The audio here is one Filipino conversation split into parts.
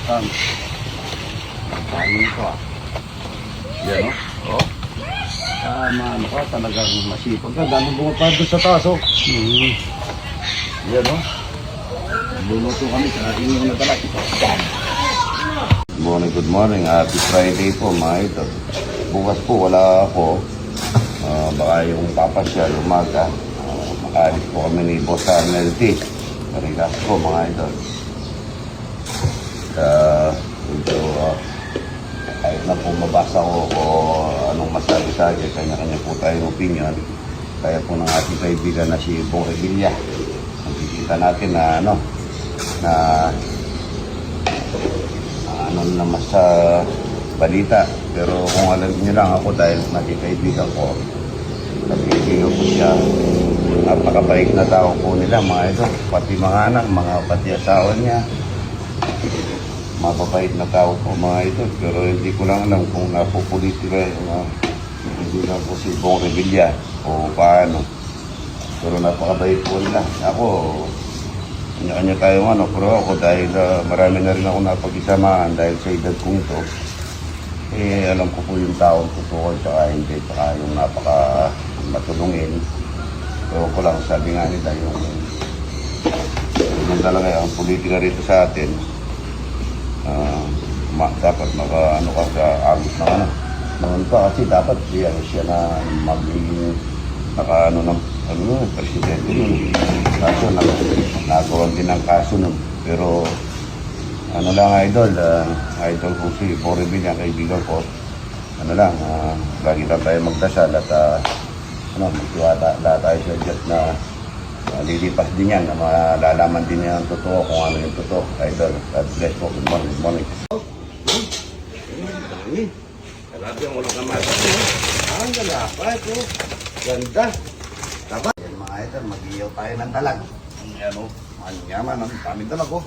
Ang dami nito ah. Yan o. Oh. Ano ka, talagang masipag ka. Gano'n bumapad doon sa taas o. Yan o. Luluto kami sa inyong natalag. Good morning. Happy Friday po mga ito. Bukas po wala ako. Baka yung papasyal umaga. Makaalis po kami ni Boss Arnel T. Marigas po mga ito. Ito, kahit na po mabasa ko anong masabi sa akin, kanya-kanya po tayong opinion. Kaya po ng ating kaibigan na si Bong Revilla. Nakikita natin na ano naman sa balita. Pero kung alam niyo lang ako dahil nakikaibigan ko, nakikaibigan ko siya. Napakabait na tao po nila mga ito. Pati mga anak, pati asawa niya. Mababait na tao po mga ito. Pero hindi ko lang alam kung napopolitika hindi lang po si Bong Revilla o paano. Pero napakabait po nila. Ako, kanya-kanya tayo pero ako dahil marami na rin ako napag-isamaan dahil sa edad kong ito, alam ko po yung taong totoo tsaka hindi, tsaka yung napaka matulungin. Pero ko lang, sabi nga nila yung talaga ang politika rito sa atin, dapat maka-ano ka sa agos na noon pa kasi dapat siya na magiging presidente nun. Kaso nagawan din ng kaso nun. Pero ano lang idol ko si Bong Revilla, kaibigan ko. Lagi lang tayo magdasal at magtiwala tayo sa Diyos na lilipas din yan, na malalaman din niya ang totoo kung ano yung totoo. Idol, God bless po. Good morning, good morning. Grabe ang walang kamata. Ang galapa ito. Ganda. Dapat. Yan mga idol, mag-iyaw tayo ng dalag. Manyaman, ang daming dalag oh.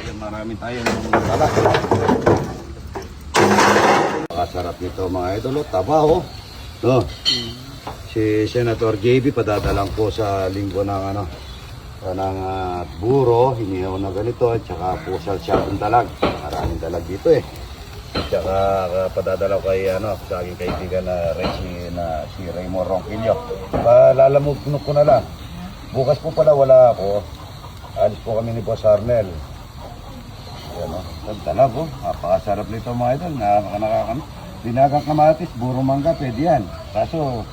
Yan, marami tayong dalag. Makasarap nito mga idol, taba oh. Si Senator JB padadalang po sa linggo ng buro, hinihaw na ganito, at saka pusal siya ng dalag. Maraming dalag dito eh. At saka padadala ko kay sa aking kaibigan si Raymond Ronquillo. Palalamog ko na lang. Bukas po pala wala ako. Alis po kami ni Boss Arnel. Dalag oh. Napakasarap nito mga idol. Dinagang kamatis, buro mangga, pwede yan. Kaso,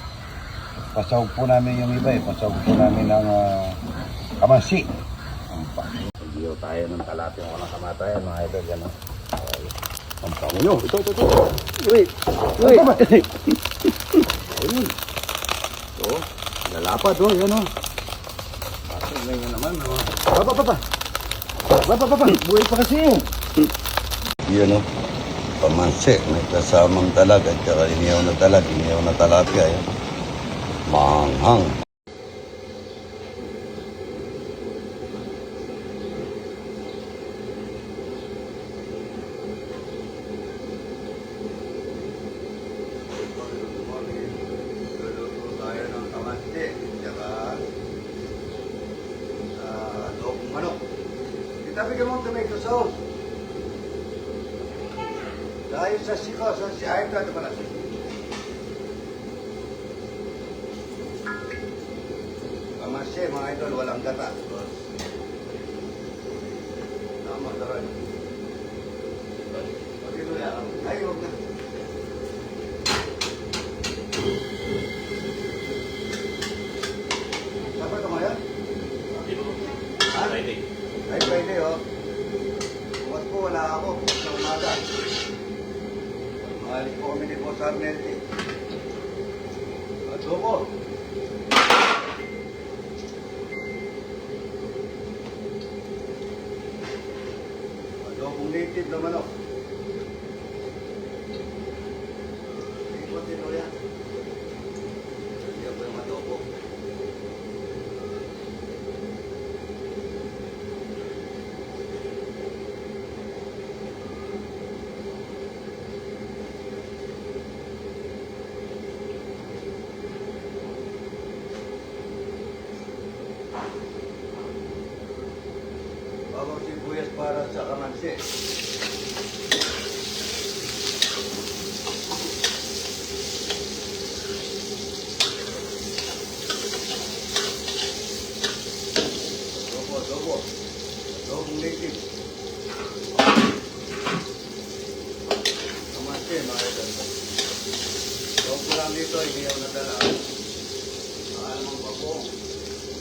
pasawag po namin yung iba eh. Pasawag po namin ng kamansi. Pag-iyo tayo ng talaping walang kamatayan mga idol. Yan oh. Ang pango nyo. Ito. Wait. Ayun. Ito. Lalapad oh. Yan oh. Pasok na yun naman oh. Papa. Buhay pa kasi yun. Yan oh. Pamansi. May kasamang dalag at saka iniyaw na dalag. Iniyaw na talapia. Yan. Manghang. Tapi kamu tomato sauce. Dahil sa siko, si ayun ka ito pala. Kamasya, mga idol, walang gata. Tama, taray. Pag-ito yan. Ay, huwag na. Sapa ito ngayon? Friday. Ay, Friday, oh. Bukas po, wala ako. Bukas na umaga. Mahalit po kami ni Boss Arnel T. Adobo. Adobong native na manok. Ikot din o yan. Yan po yung adobo. Bawang sibuyas para sa kamansi. Kamatse. Dobo. Dobong native. Kamatse, mga idol. Dobo lang dito, iniyaw na dala. Alam ang bagong.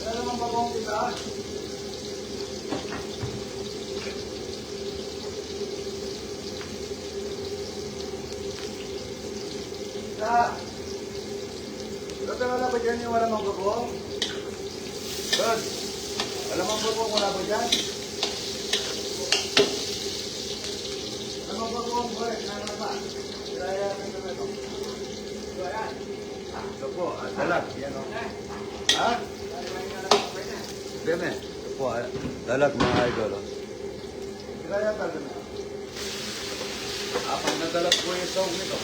Alam ang bagong kita. Wala ba dyan yung wala mang bagong? Rod, wala mang bagong wala ba dyan? Wala mang bagong boy, nana ba? Kaya namin naman ito. Ito yan. Ito po, dalag. Yan o. Ha? Deme. Ito po, dalag mga idol. Kaya talaga na. Apang nadalag po yung song nito.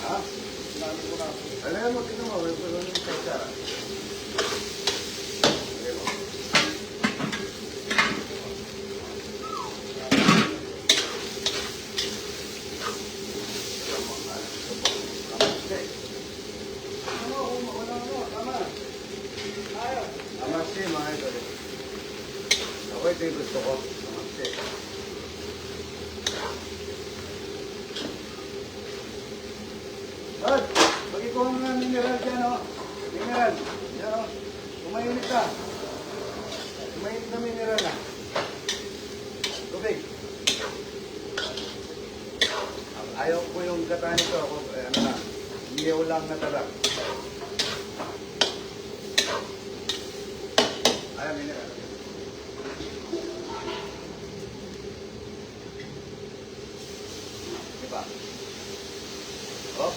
Ha? Alam mo, tingnan mo, may pagkakas yung katsara. Alam mo. Kamatse, mga idol. Ako ito yung gusto ko. Kamatse. Rod, bagay ko mga mineral dyan, o. Mineral. Yan, o. Kumainit ka. Kumainit na mineral, ha. Tubig. Ayaw ko yung gata nito. Ako, ano na. Iyaw lang na talag. Ayaw, mineral. Diba? Oh.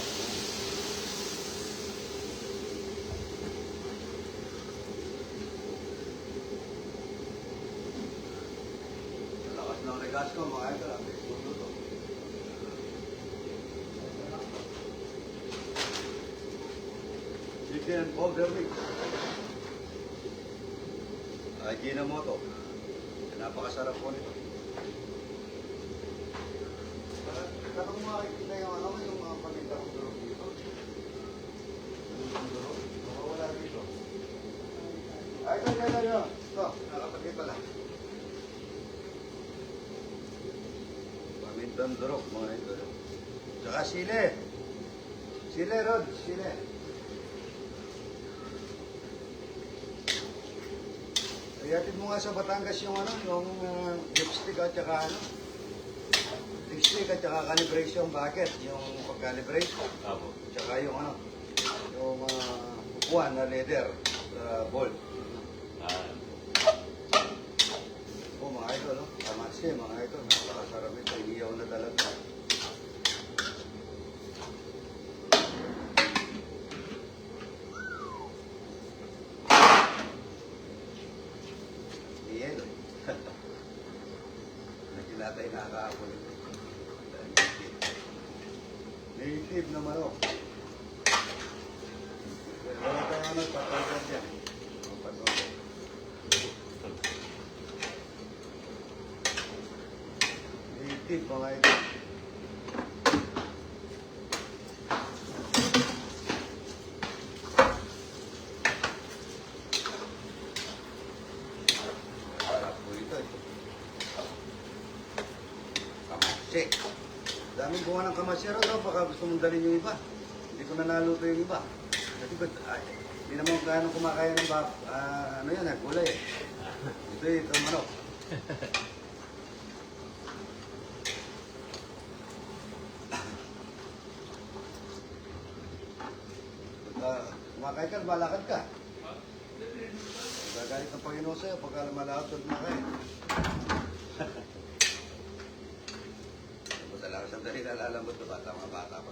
Lakas ng regas ko, mga idol. Ang segundo to. Chicken powder mix. Ajinomoto. Napakasarap po nito. Kapag makikita yung ano, yung mga paminta kong durog dito. Yung durog, makawala dito. Ay, ito. Ito, nakapagay pala. Pamintang durog, mga ito. Tsaka sile. Sile, Rod, sile. Ihatid mo nga sa Batangas yung ano, yung lipstick at tsaka ano. Lipstick at saka calibration bucket, yung pag-calibrate. Apo. Tsaka yung ano, yung upuan na leather, bolt. Mga idol, no? Kamatse, mga idol. Napakasarap ito, iyaw na talaga. Iyelo. Nakinatay na kahapon ito. Native na manok. Wala tayong nagpatawag dyan. Patawag. Native mga ito. Harap po ito. Kamatse. Daming bunga ng kamasyero daw, baka gusto mong dalhin yung iba. Hindi ko nanaluto yung iba. Kasi ba't, hindi naman kung kumakain ng ano yan, gulay eh. Ito manok. Kumakain ka, malakad ka. Gagalit ng Panginoon sa'yo pagka malakad ka kumakain. Talaga sandali na lalambot na bata, mga bata pa.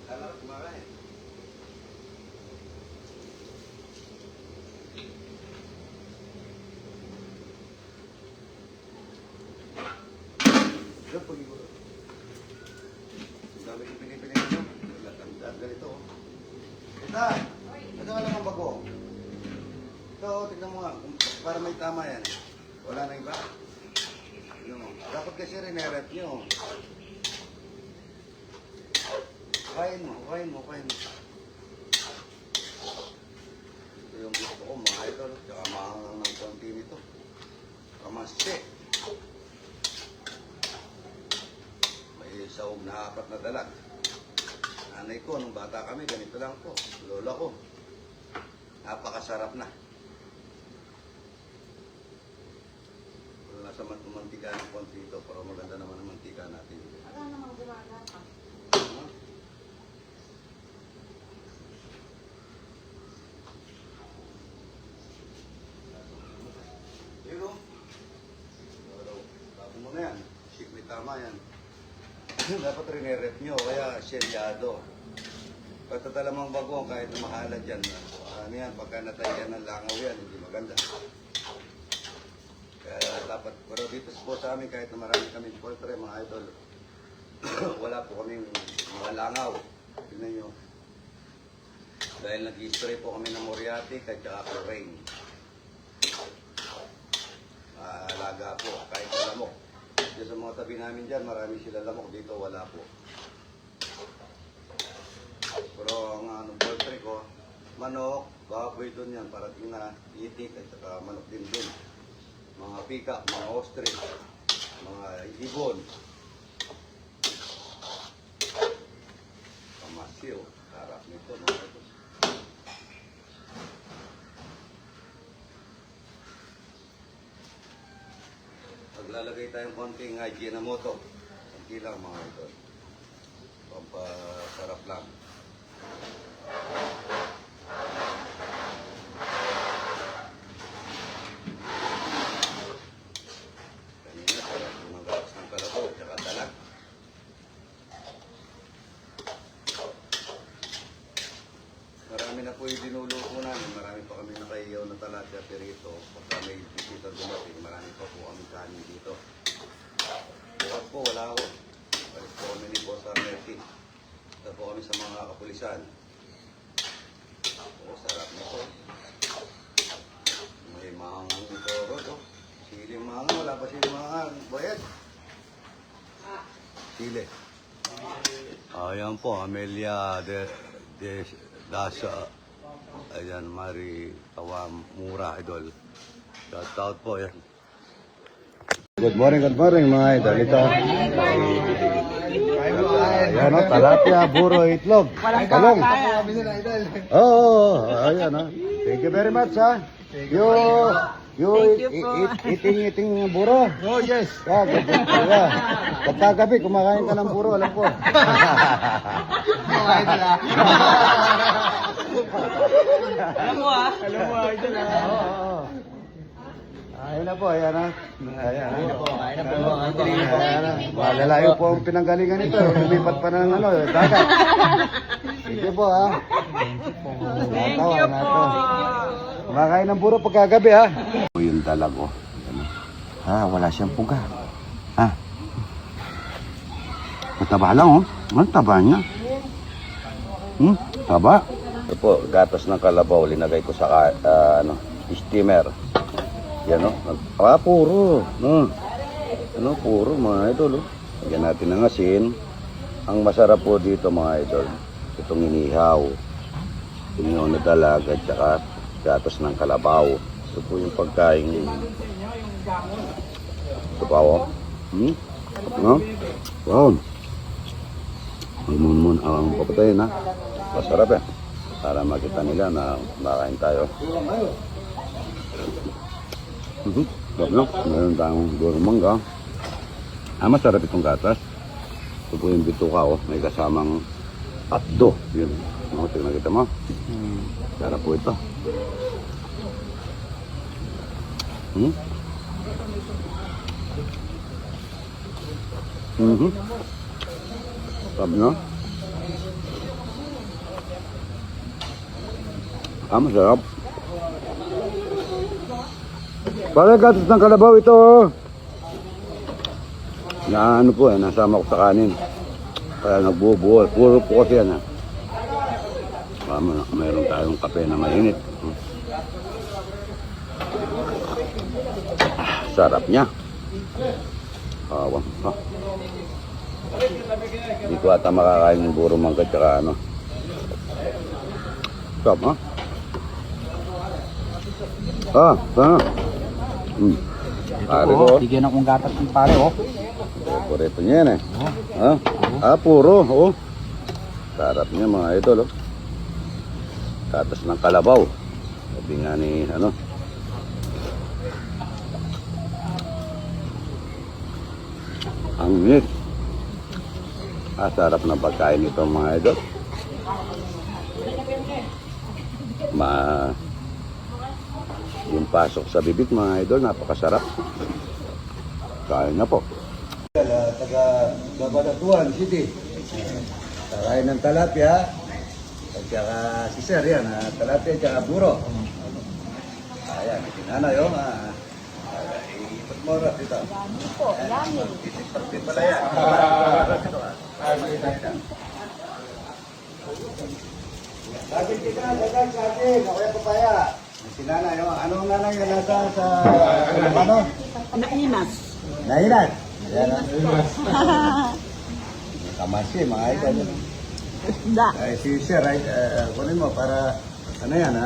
Lalakad kumakain. Diyan, pag-iburo. Ang dami yung pinipili nyo. Ganito. Tay, ito ka naman bago. Ito, tignan mo nga. Para may tama yan. Wala na iba. Tignan mo. Dapat kasi rin-rep nyo. Kain mo. Ito yung gusto ko, mga idol. Tsaka mahangang ng konti nito. Kamasye. May saog na 4 na dalag. Nanay ko, nung bata kami, ganito lang po. Lola ko. Napakasarap na. Wala nasa mantika ng konti ito, pero maganda naman ang mantika natin. Wala namang gumagana. Pero, bago mo na yan. Shake may tama yan. Dapat rin-rep nyo, kaya selyado. Pagtatala mong bago, kahit na mahalad yan. Ano yan, pagka natayan ng langaw yan, hindi maganda. Kaya dapat, pero dito po sa amin, kahit na marami kami poultry, mga idol, wala po kaming mga langaw. Tignan nyo. Dahil nag-spray po kami ng Moriatic at saka Chlorine. Alaga po, kahit sa lamok. Dito sa mga tabi namin dyan, marami sila lamok. Dito wala po. Pero ang poultry ko, manok, baboy doon yan, parating na itik at saka manok din doon. Mga peacock, mga ostrich, mga ibon. Kamasyo, harap nito mga ito. Paglalagay tayong konting Ajinomoto. Kunti lang mga ito. Pampasarap lang. Kanina sarap yung gawas ng kalabaw at dalag. Marami na po yung dinuluto namin. Marami pa kami nakaiyaw na talapia perito. Pagka may bisita dumating, marami pa po kami kanin dito. Bukas po, wala ako. Balik po kami ni Boss Arneti. Ito po kami sa mga kapulisan. Oo, sarap nito. May mahangang ito, Rod. Siling mahangang, wala pa siling mahangang. Bayad. Sili. Ayan po, Amelia de Dasa. Ayan, Mari Kawamura, idol. Shout out po, yan. Good morning mga idol. Ito. Ayan o, talapia, buro, itlog. Talong. Oo, ayan o. Thank you very much ha. Eating buro. Oh, yes. Yeah, yeah. Pagkagabi, kumakain ka ng buro, alam ko. Alam mo ito na. Oo. Ayun na po, ayan na. Ayan na. Malalayo po ang pinanggalingan nito. Lumipat pa ng dagat. Thank you po ha. Thank you po. Kumakain ng buro pagkagabi ha. Yung dalag oh. Wala siyang puga. Mataba lang oh. Ang taba niya. Taba. Ito po, gatas ng kalabaw. Linagay ko sa steamer. Yan o. Puro. Puro mga idol. Lagyan natin ng asin. Ang masarap po dito mga idol, itong inihaw. Inihaw na dalag at saka gatas ng kalabaw. Ito po yung pagkain. Ito pa o. Wow. Ang papatayin ha. Masarap eh. Para makita nila na makain tayo. Meron tayong mangga. Masarap itong gatas. Ito po yung bituka oh. May kasamang atdo. Yun. Tignan kita mo. Sarap po ito. Sarap no? Masarap. Para gatas ng kalabaw ito. Na ano po nasama ko sa kanin. Kaya nagbubuhol. Puro po kasi yan Meron tayong kape na mainit. Sarap niya. Hindi ko ata makakain yung puro mangga tsaka ano. Sarap, ha? Pare ko. Bigyan akong gatas ng pare, oh. Paborito niya yan, puro, oh. Sarap niya, mga idol, oh. Gatas ng kalabaw. Sabi nga ni, ano. Ang init. Sarap ng pagkain nito, mga idol. Yung pasok sa bibig, mga idol, napakasarap. Kain na po. Taga Cabanatuan City. Kain ng talapia. At saka si Sir, yan. Talapia at saka buro. Ayan, sinanay, oh. Ikot mo rin dito. Yummy po, yummy. Itik pala yan. Sabi kita, dagang sabi, nakuya papaya. Si nanay, oh. Anong nanay yan nasa sa ano? Nainas. Nailan. Yan ang kamasi, mga idol. Isda. Ay, si Sir, kunin mo para, ano yan,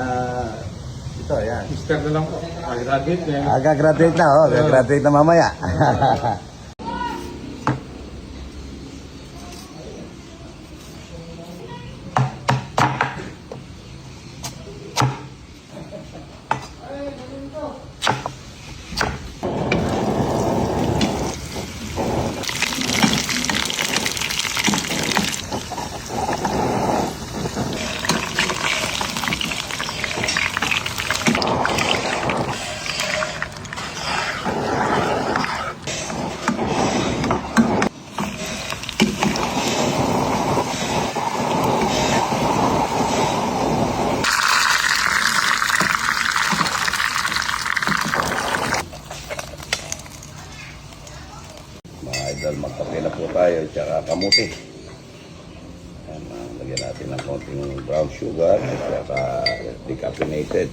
ito, yan. Mister na lang po. Graduate na yan. Gagraduate na, oh. Gagraduate na mamaya. Mga idol, magkape na po tayo, tsaka kamuti. Ayan, lagyan natin ng konting brown sugar at saka decaffeinated.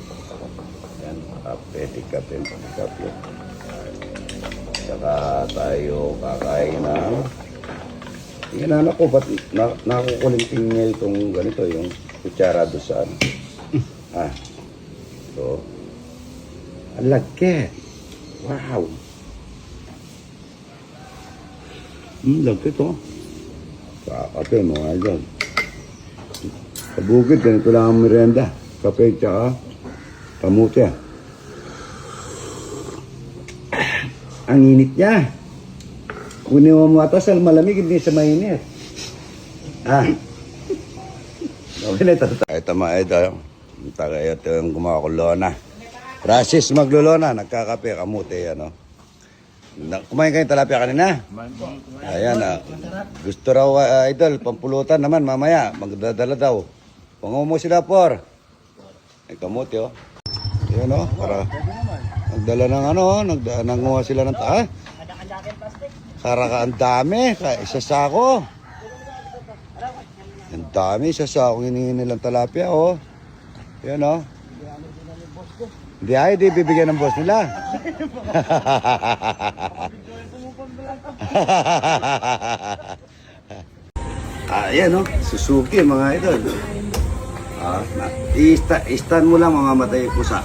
Ayan, kape, decaffeinated. Tsaka tayo kakain ng... Tingnan anak ko, ba't nakukulinting niya itong ganito, yung kutsara doon sa ano? So, ang lagkit. Wow! Lagkit, oh. Kape, mga idol. Sa bukid, ganito lang ang merienda. Kape, tsaka kamuti. Ang init niya. Kunin mo mga tasal, malamig, hindi sa mainit. Okay na ito. Ito, mga idol. Ito yung kumakulona. Rasis maglulona, nagkakape, kamuti, ano. Kumain kayo talapia kanina? Ayan, gusto raw, idol, pampulutan naman mamaya. Magdadala daw. Pango mo sila, por. Ay, kamuti, oh. Ayan, oh, para nagdala ng ano, nanguha sila ng Karaka, ang dami. Isa sako. Ang dami, isa sako hinihingi nilang talapia, oh. Ayan, oh. Hindi bibigyan ng boss nila. Ayan, no? Suzuki, mga idol. I-stand mo lang mga matay pusa.